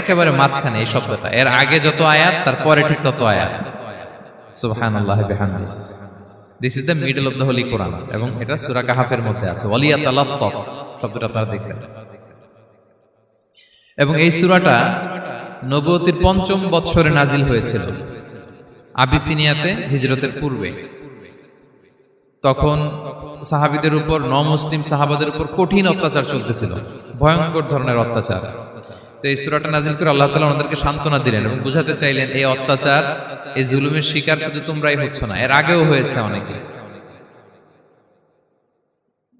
একেবারে মাঝখানে এই শব্দটা, এর আগে যত আয়াত তার পরে ঠিক তত আয়াত। সুবহানাল্লাহি বিহামদিহি। This is the middle of the holy Quran, এবং এটা সূরা কাহাফের মধ্যে আছে। ওয়ালিয়াতালাত্তাফ শব্দটা আপনারা দেখবেন। এবং এই সূরাটা নবুয়তির ৫ম বৎসরে নাজিল হয়েছিল, আবিসিনিয়াতে হিজরতের পূর্বে। তখন সাহাবীদের উপর, নমুসলিম সাহাবাদের উপর কঠিন অত্যাচার চলতেছিল, ভয়ঙ্কর ধরনের অত্যাচার। তো এই সূরাটা নাজিল করে আল্লাহ তাআলা ওনাদেরকে সান্ত্বনা দিলেন এবং বুঝাতে চাইলেন, এই অত্যাচার, এই জুলুমের শিকার শুধু তোমরাই হচ্ছ না, এর আগেও হয়েছে অনেকে।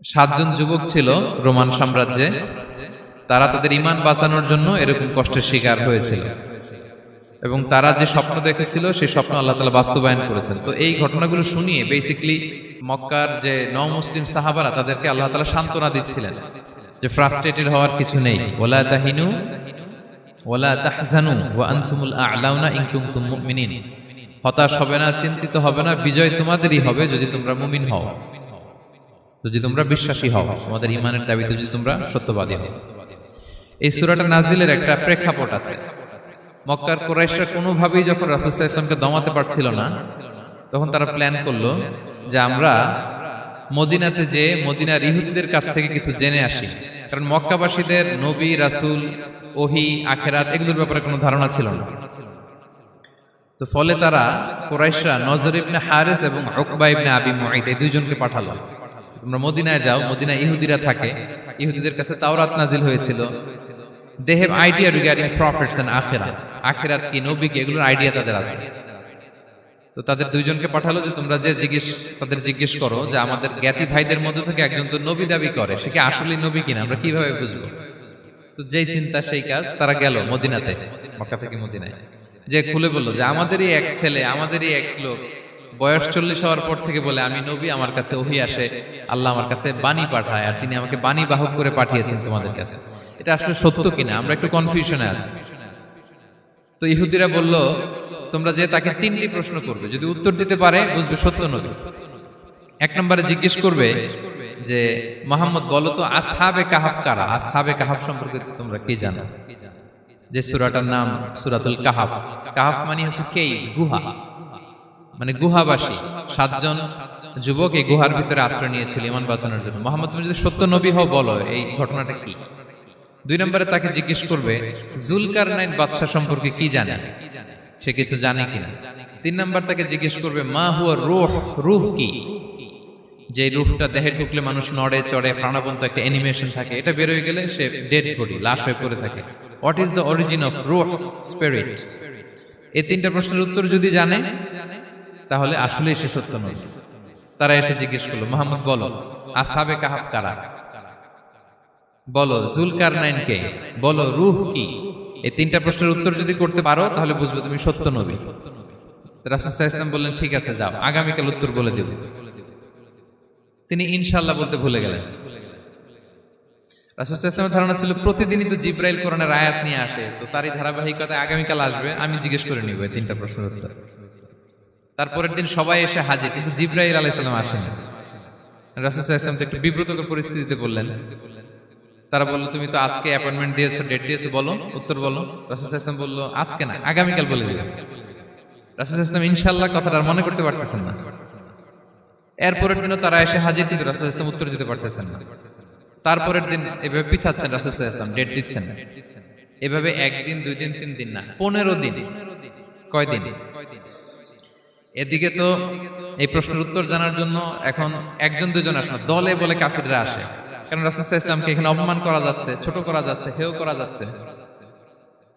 ৭ জন যুবক ছিল রোমান সাম্রাজ্যে, তারা তাদের ঈমান বাঁচানোর জন্য এরকম কষ্টের শিকার হয়েছিল, এবং তারা যে স্বপ্ন দেখেছিল সেই স্বপ্ন আল্লাহ তাআলা বাস্তবায়ন করেছেন। তো এই ঘটনাগুলো শুনিয়ে বেসিক্যালি মক্কার যে নও-মুসলিম সাহাবারা, তাদেরকে আল্লাহ তাআলা সান্ত্বনা দিচ্ছিলেন যে ফ্রাস্ট্রেটেড হওয়ার কিছু নেই। ওয়ালা তাহিনু ওয়ালা তাহজানু ওয়া আনতুমুল আ'লাউনা ইন কুনতুম মুমিনিন। হতাশ হবে না, চিন্তিত হবে না, বিজয় তোমাদেরই হবে যদি তোমরা মুমিন হও, যদি তোমরা বিশ্বাসী হও, তোমাদের ঈমানের দাবিতে যদি তোমরা সত্যবাদী হও। এই সূরাটা নাজিলের একটা প্রেক্ষাপট আছে। মক্কার কুরাইশরা কোনোভাবেই যখন রাসূল সাল্লাল্লাহু আলাইহি ওয়াসাল্লামকে দমাতে পারছিল না, তখন তারা প্ল্যান করলো যে আমরা মদিনাতে যে মদিনার ইহুদিদের কাছ থেকে কিছু জেনে আসি। কারণ মক্কাবাসীদের নবী, রাসূল, ওহী, আখিরাত এগুলোর ব্যাপারে কোনো ধারণা ছিল না। তো ফলে তারা কুরাইশরা নজর ইবনে হারিস এবং উকবা ইবনে আবি মুঈত এই দুইজনকে পাঠালো, তোমরা মদিনায় যাও, মদিনায় ইহুদিরা থাকে, ইহুদিদের কাছে তাওরাত নাজিল হয়েছিল, they have idea regarding prophets and আখিরাত, আখিরাত কি, নবী কি, এগুলোর আইডিয়া তাদের আছে। তো তাদের দুইজনকে পাঠালো যে তোমরা যে তাদের জিজ্ঞেস করো যে আমাদের জ্ঞাতি ভাইদের মধ্যে থেকে একজন তো নবী দাবি করে, সে কি আসলে নবী কিনা, আমরা কিভাবে বুঝবো? তো যেই চিন্তা সেই কাজ, তারা গেল মদিনাতে, মক্কা থেকে মদিনায়, যে খুলে বললো যে আমাদেরই এক ছেলে, আমাদেরই এক লোক বয়স 40 হওয়ার পর থেকে বলে আমি নবী, আমার কাছে ওহী আসে, আল্লাহ আমার কাছে বাণী পাঠায়, আর তিনি আমাকে বাণী বাহক করে পাঠিয়েছেন তোমাদের কাছে। এটা আসলে সত্য কিনা, আমরা একটু কনফিউশনে আছি। তো ইহুদিরা বলল, তোমরা যে তাকে 3টি প্রশ্ন করবে, যদি উত্তর দিতে পারে বুঝবে সত্য নবী। 1 নম্বরে জিজ্ঞেস করবে যে মুহাম্মদ বলো তো আসহাবে কাহাফ কারা, আসহাবে কাহাফ সম্পর্কে তোমরা কি জানো? যে সূরাটার নাম সূরাতুল কাহাফ। কাহাফ মানে হচ্ছে কেইভ, গুহা, মানে গুহাবাসী। 7 জন যুবক এই গুহার ভিতরে আশ্রয় নিয়েছিল ঈমান বাঁচানোর জন্য। মুহাম্মদ তুমি যদি সত্য নবী হও বলো এই ঘটনাটা কি। 2 নম্বরে তাকে জিজ্ঞেস করবে জুলকারনাইন বাদশা সম্পর্কে কি জানে, সে কিছু জানে কিনা। 3 নম্বর তাকে জিজ্ঞেস করবে মা হুয়া রূহ, রূহ কি, যে রূহটা দেহে ঢুকলে মানুষ নড়ে চড়ে, প্রাণবন্ত একটা অ্যানিমেশন থাকে, এটা বের হয়ে গেলে সে ডেড বডি, লাশ হয়ে পড়ে থাকে। What is the origin of রূহ, স্পিরিট। এই 3টা প্রশ্নের উত্তর যদি জানে তাহলে আসলেই সে সত্য নবী। তারা এসে জিজ্ঞেস করলো মুহাম্মদ বলো আসহাবে কাহাফ কারা, বলো জুলকারনাইন কে, বলো রূহ কি। এই 3টা প্রশ্নের উত্তর যদি করতে পারো তাহলে বুঝবে তুমি সত্য নবী। রাসূল সাল্লাল্লাহু আলাইহি ওয়াসাল্লাম বললেন ঠিক আছে যাও, আগামীকাল উত্তর বলে দেব। তিনি ইনশাআল্লাহ বলতে ভুলে গেলেন। রাসূল সাল্লাল্লাহু আলাইহি ওয়াসাল্লামের ধারণা ছিল প্রতিদিনই তো জিবরাইল কোরআনের আয়াত নিয়ে আসে, তো তারই ধারাবাহিকতায় আগামীকাল আসবে, আমি জিজ্ঞেস করে নিব এই 3টা প্রশ্নের উত্তর। তারপরের দিন সবাই এসে হাজির, কিন্তু জিবরাইল আলাইহিস সালাম আসেনি। রাসূল সাল্লাল্লাহু আলাইহি ওয়াসাল্লাম একটু বিব্রতকর পরিস্থিতিতে বললেন। তারা বলল তুমি তো আজকে অ্যাপয়েন্টমেন্ট দিয়েছো, ডেট দিয়েছো, বলো উত্তর বলো। রাসূল সাল্লাল্লাহু আলাইহি ওয়াসাল্লাম বলল আজকে না, আগামীকাল বলে দিলাম। রাসূল সাল্লাল্লাহু আলাইহি ওয়াসাল্লাম ইনশাআল্লাহ কথাটা আর মনে করতে পারতেছেন না। এরপরের দিনও তারা এসে হাজির, কিন্তু রাসূল সাল্লাল্লাহু আলাইহি ওয়াসাল্লাম উত্তর দিতে পারতেছেন না। তারপরের দিন এভাবে পিছাচ্ছেন, রাসূল সাল্লাল্লাহু আলাইহি ওয়াসাল্লাম ডেট দিচ্ছেন না। এভাবে 1 দিন 2 দিন 3 দিন না, 15 দিন। কয় দিন? এদিকে তো এই প্রশ্নের উত্তর জানার জন্য এখন 1 জন 2 জন আসে না, দলে বলে কাফিররা আসে। কারণ রাসূল সাল্লাল্লাহু আলাইহি ওয়াসাল্লামকে এখানে অপমান করা যাচ্ছে, ছোট করা যাচ্ছে, হেয় করা যাচ্ছে।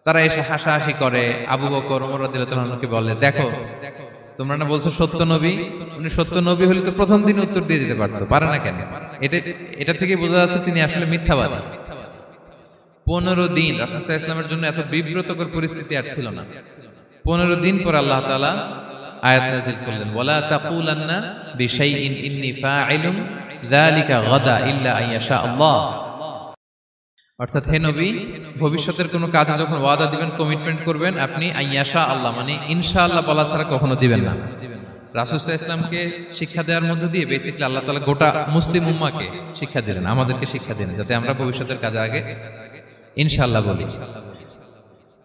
তারা এসে হাসাহাসি করে। আবু বকর, ওমর রাদিয়াল্লাহু আনহুকে বলে দেখো তোমরা না বলছো সত্য নবী, উনি সত্য নবী হলে তো প্রথম দিন উত্তর দিয়ে দিতে পারতো, পারে না কেন? এটা থেকে বোঝা যাচ্ছে তিনি আসলে মিথ্যাবাদী। 15 দিন রাসূল সাল্লাল্লাহু আলাইহি ওয়াসাল্লামের জন্য এত বিব্রতকর পরিস্থিতি আর ছিল না। 15 দিন পর আল্লাহ তাআলা আয়াত নাযিল করলেন ওয়ালা তাকুলান্না বিশাইইন ইন্নী ফাইলুন যালিকা গাদা ইল্লা আইয়াশা আল্লাহ। অর্থাৎ হে নবী, ভবিষ্যতের কোনো কাজে যখন ওয়াদা দিবেন, কমিটমেন্ট করবেন, আপনি আইয়াশা আল্লাহ মানে ইনশাআল্লাহ বলা ছাড়া কখনো দিবেন না। রাসূল সাল্লাল্লাহু আলাইহি ওয়াসাল্লামকে শিক্ষা দেওয়ার মধ্য দিয়ে বেসিক্যালি আল্লাহ তাআলা গোটা মুসলিম উম্মাহকে শিক্ষা দিলেন, আমাদেরকে শিক্ষা দিলেন, যাতে আমরা ভবিষ্যতের কাজে আগে ইনশাআল্লাহ বলি।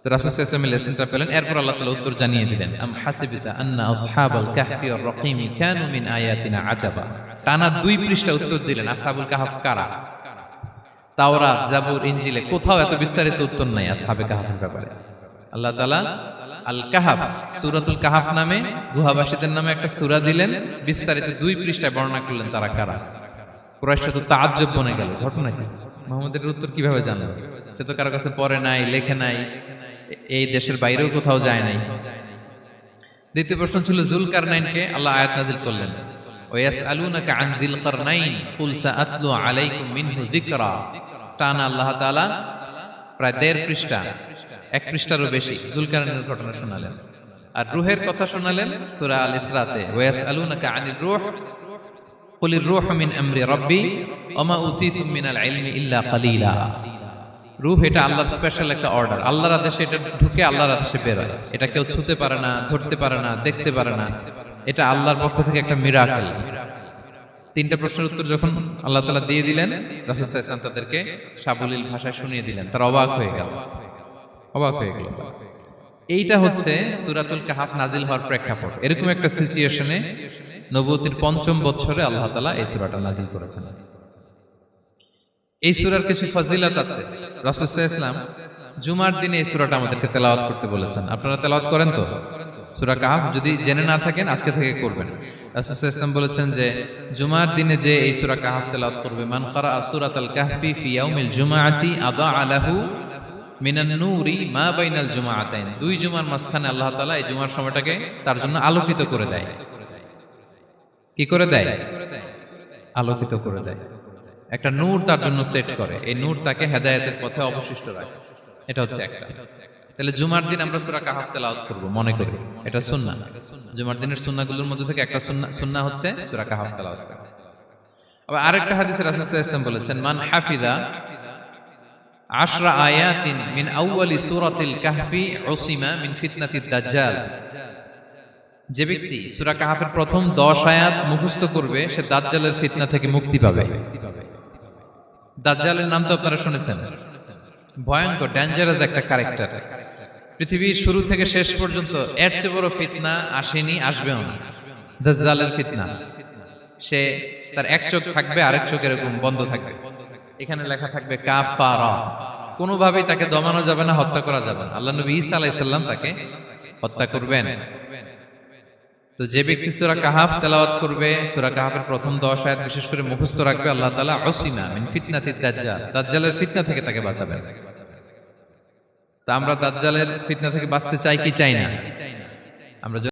তো রাসূল সাল্লাল্লাহু আলাইহি ওয়াসাল্লাম লেসনটা পেলেন, এরপর আল্লাহ তাআলা উত্তর জানিয়ে দিলেন, আম হাসিবিতা আন্না আসহাবাল কাহফি ওয়ার রাকিমি কানু মিন আয়াতিনা আজাবা। টানা 2 পৃষ্ঠা উত্তর দিলেন আসহাবুল কাহফ কারা। তাওরাত, জাবুর, ইনজিলে কোথাও এত বিস্তারিত উত্তর নাই আসহাবে কাহফের ব্যাপারে। আল্লাহ তাআলা আল কাহাফ, সূরাতুল কাহাফ নামে গুহাবাসীদের নামে একটা সূরা দিলেন, বিস্তারিত 2 পৃষ্ঠায় বর্ণনা করলেন তারা কারা। কুরাইশরা তো তাআজ্জব বনে গেল, ঘটনা কি, মুহাম্মদের উত্তর কিভাবে জানলো? সে তো কারো কাছে পড়ে নাই, লেখে নাই, এই দেশের বাইরেও কোথাও যায় নাই। দ্বিতীয় প্রশ্ন ছিল যুলকারনাইনকে আল্লাহ আয়াত নাযিল করলেন, ওয়াসআলুনাকা আন যিল কারনাইন কুল সাআতলু আলাইকুম মিনহু যিকরা। টানা আল্লাহ তাআলা প্রায় 1.5 পৃষ্ঠা, 1 পৃষ্ঠারও বেশি যুলকারনাইনের ঘটনা শোনালেন। আর রূহের কথা শোনালেন সূরা আল ইসরাতে, ওয়াসআলুনাকা আনির রূহ কুলির রূহু মিন আমরি রাব্বি ওয়া মা উতীতুম মিনাল ইলমি ইল্লা কালিলা। রূহ এটা আল্লাহর স্পেশাল একটা অর্ডার, আল্লাহর আদেশে এটা ঢুকে আল্লাহর আদেশে বের হয়। এটা কেউ ছুঁতে পারে না, ধরতে পারে না, দেখতে পারে না, এটা আল্লাহর পক্ষ থেকে একটা মিরাকেল। 3টা প্রশ্নের উত্তর যখন আল্লাহ তাআলা দিয়ে দিলেন, রাসূল সাল্লাল্লাহু আলাইহি ওয়াসাল্লাম তাদেরকে সাবলীল ভাষায় শুনিয়ে দিলেন, তারা অবাক হয়ে গেল। এইটা হচ্ছে সূরাতুল কাহাফ নাজিল হওয়ার প্রেক্ষাপট। এরকম একটা সিচুয়েশনে নবুয়তির 5ম বছরে আল্লাহ তাআলা এই সূরাটা নাজিল করেছেন। এই সূরার কিছু ফজিলত আছে। রাসূল সাল্লাল্লাহু আলাইহি ওয়াসাল্লাম জুমার দিনে এই সূরাটা আমাদেরকে তেলাওয়াত করতে বলেছেন। আপনারা তেলাওয়াত করেন তো? সূরা কাহাফ যদি জেনে না থাকেন আজকে থেকে করবেন। রাসূল সাল্লাল্লাহু আলাইহি ওয়াসাল্লাম বলেছেন যে জুমার দিনে যে এই সূরা কাহাফ তেলাওয়াত করবে, মান ক্বারাআ সূরাতাল কাহফি ফি ইয়াউমিল জুমআতি আদাআ লাহু মিনান নূরি মা বাইনাল জুমআতাইন। 2 জুমার মাঝখানে আল্লাহ তাআলা এই জুমার সময়টাকে তার জন্য আলোকিত করে দেয়। কি করে দেয়? আলোকিত করে দেয়। একটা নূর তার জন্য সেট করে, এই নূর তাকে হেদায়েতের পথে অবশিষ্ট রাখে। এটা হচ্ছে একটা। তাহলে জুমার দিন আমরা সূরা কাহাফ তেলাওয়াত করব মনে করি, এটা সুন্নাহ। জুমার দিনের সুন্নাহগুলোর মধ্যে থেকে একটা সুন্নাহ হচ্ছে সূরা কাহাফ তেলাওয়াত করা। আবার আরেকটা হাদিসে রাসূল সাল্লাল্লাহু আলাইহি ওয়াসাল্লাম বলেছেন, মান হাফিযা 10 আয়াতিন মিন আউয়ালি সূরাতিল কাহফি উসিমা মিন ফিতনাতিদ দাজ্জাল। যে ব্যক্তি সূরা কাহাফের প্রথম 10 আয়াত মুখস্থ করবে সে দাজ্জালের ফিতনা থেকে মুক্তি পাবে। দাজ্জালের নাম তো আপনারা শুনেছেন, ভয়ঙ্কর ডেঞ্জারাস একটা ক্যারেক্টার। পৃথিবীর শুরু থেকে শেষ পর্যন্ত এর চেয়ে বড় ফিতনা আসেনি, আসবেও না। দাজ্জালের ফিতনা, সে তার এক চোখ থাকবে, আরেক চোখ এরকম বন্ধ থাকবে, এখানে লেখা থাকবে কাফারা। কোনোভাবেই তাকে দমানো যাবে না, হত্যা করা যাবে না। আল্লাহ নবী ঈসা আলাইহিস সালাম তাকে হত্যা করবেন। তো যে ব্যক্তি সূরা কাহাফ তেলাওয়াত করবে, সূরা কাহাফের প্রথম 10 আয়াত বিশেষ করে মুখস্থ রাখবে, আল্লাহ তাআলা উসিমা মিন ফিতনাতিদ দাজ্জাল, দাজ্জালের ফিতনা থেকে তাকে বাঁচাবেন। তা আমরা দাজ্জালের ফিতনা থেকে বাঁচতে চাই কি চাই না? আমরা